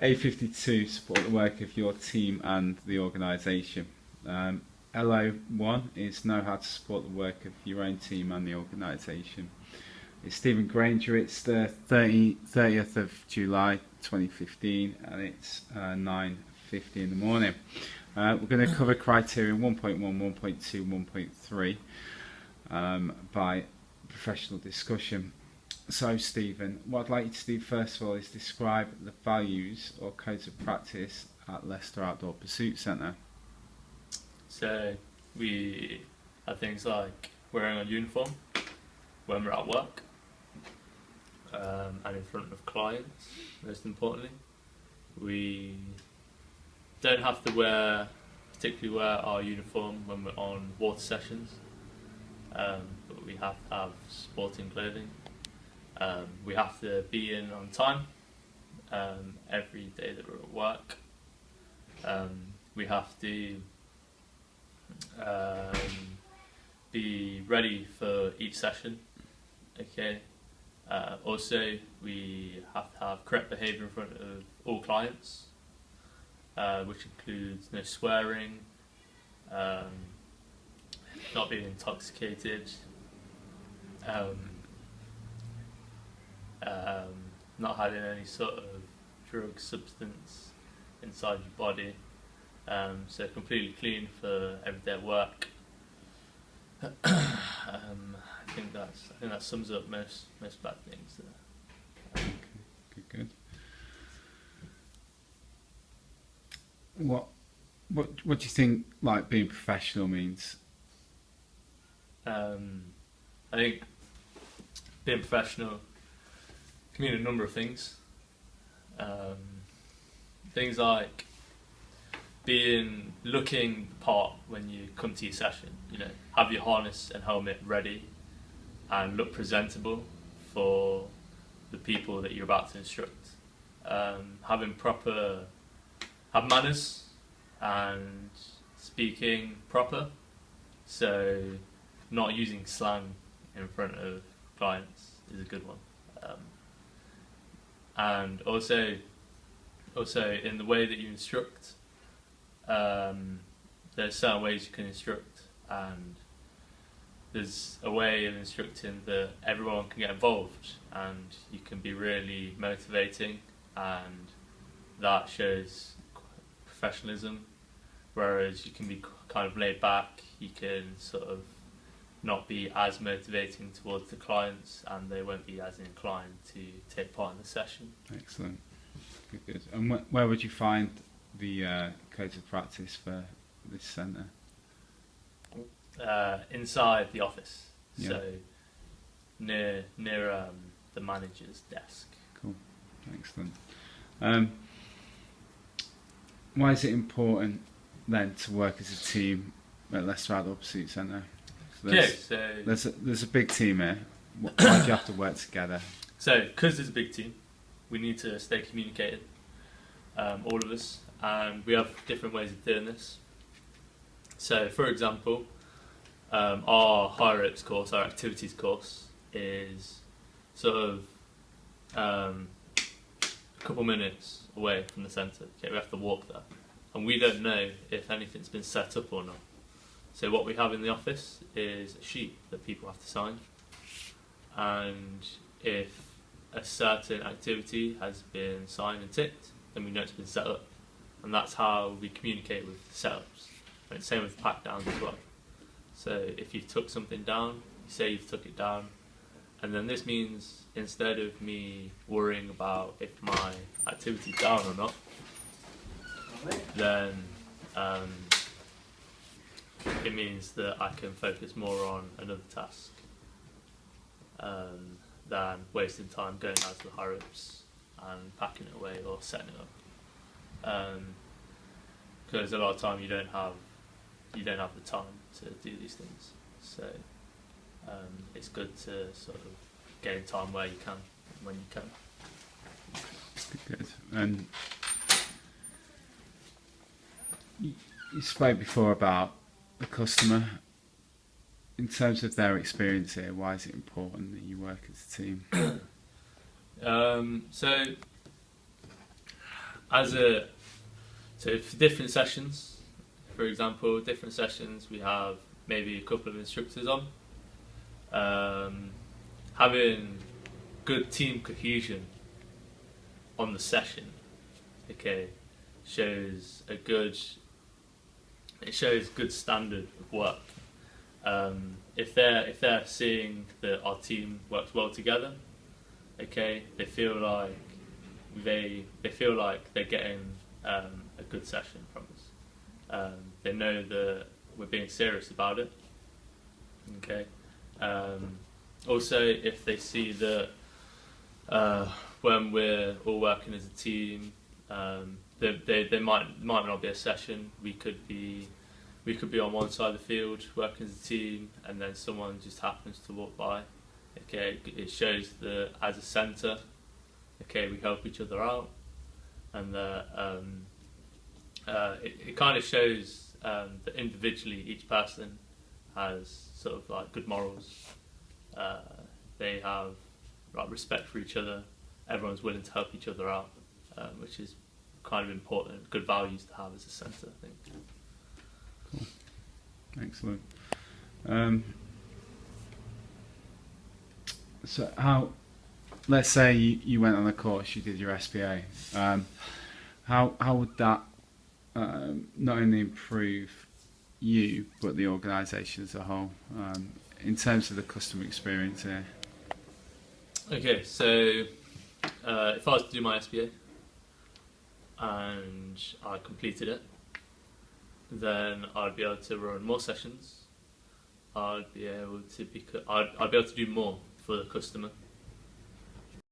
A52 support the work of your team and the organisation. LO1 is know how to support the work of your own team and the organisation. It's Stephen Granger. It's the 30th of July 2015 and it's 9:50 in the morning. We're going to cover criteria 1.1, 1.2, 1.3 by professional discussion. So Stephen, what I'd like you to do first of all is describe the values or codes of practice at Leicester Outdoor Pursuit Centre. So we have things like wearing a uniform when we're at work and in front of clients, most importantly. We don't have to particularly wear our uniform when we're on water sessions, but we have to have sporting clothing. We have to be in on time every day that we're at work. We have to be ready for each session. Okay. Also, we have to have correct behaviour in front of all clients, which includes no swearing, not being intoxicated, not having any sort of drug substance inside your body, so completely clean for everyday work. I think that sums up most bad things there. Okay, good. What do you think like being professional means? I think being professional can mean a number of things. Things like looking the part when you come to your session. You know, have your harness and helmet ready and look presentable for the people that you're about to instruct. Have manners and speaking proper, so not using slang in front of clients is a good one. And also in the way that you instruct, there's certain ways you can instruct, and there's a way of instructing that everyone can get involved and you can be really motivating, and that shows professionalism, whereas you can be kind of laid back, you can sort of not be as motivating towards the clients and they won't be as inclined to take part in the session. Excellent. Good. And where would you find the codes of practice for this centre? Inside the office, yeah. So near the manager's desk. Cool, excellent. Why is it important then to work as a team at Leicester Outdoor Pursuit Centre? There's a big team here. Why do you have to work together? So, because there's a big team, we need to stay communicated, all of us, and we have different ways of doing this. So, for example, our high ropes course, our activities course, is sort of a couple minutes away from the centre. Okay, we have to walk there, and we don't know if anything's been set up or not. So what we have in the office is a sheet that people have to sign, and if a certain activity has been signed and ticked, then we know it's been set up, and that's how we communicate with the setups. And it's the same with pack downs as well. So if you took something down, you say you've took it down, and then this means instead of me worrying about if my activity's down or not, then it means that I can focus more on another task than wasting time going out to the high ropes and packing it away or setting it up. Because a lot of time you don't have the time to do these things. So it's good to sort of gain time where you can, when you can. Good. And you spoke before about the customer. In terms of their experience here, why is it important that you work as a team? So So for different sessions, for example, different sessions we have maybe a couple of instructors on. Having good team cohesion on the session, okay, shows good standard of work. If they're seeing that our team works well together, okay, they feel like they're getting a good session from us. They know that we're being serious about it. Okay. Also, if they see that when we're all working as a team, they might not be a session. We could be on one side of the field working as a team, and then someone just happens to walk by. Okay, it shows that as a centre, okay, we help each other out, and that it kind of shows that individually each person has sort of like good morals. They have like respect for each other. Everyone's willing to help each other out, which is kind of important. Good values to have as a centre, I think. Cool. Excellent. So how? Let's say you went on a course, you did your SPA. How would that not only improve you but the organisation as a whole in terms of the customer experience here? Okay, so if I was to do my SPA and I completed it, then I'd be able to run more sessions. I'd be able to do more for the customer.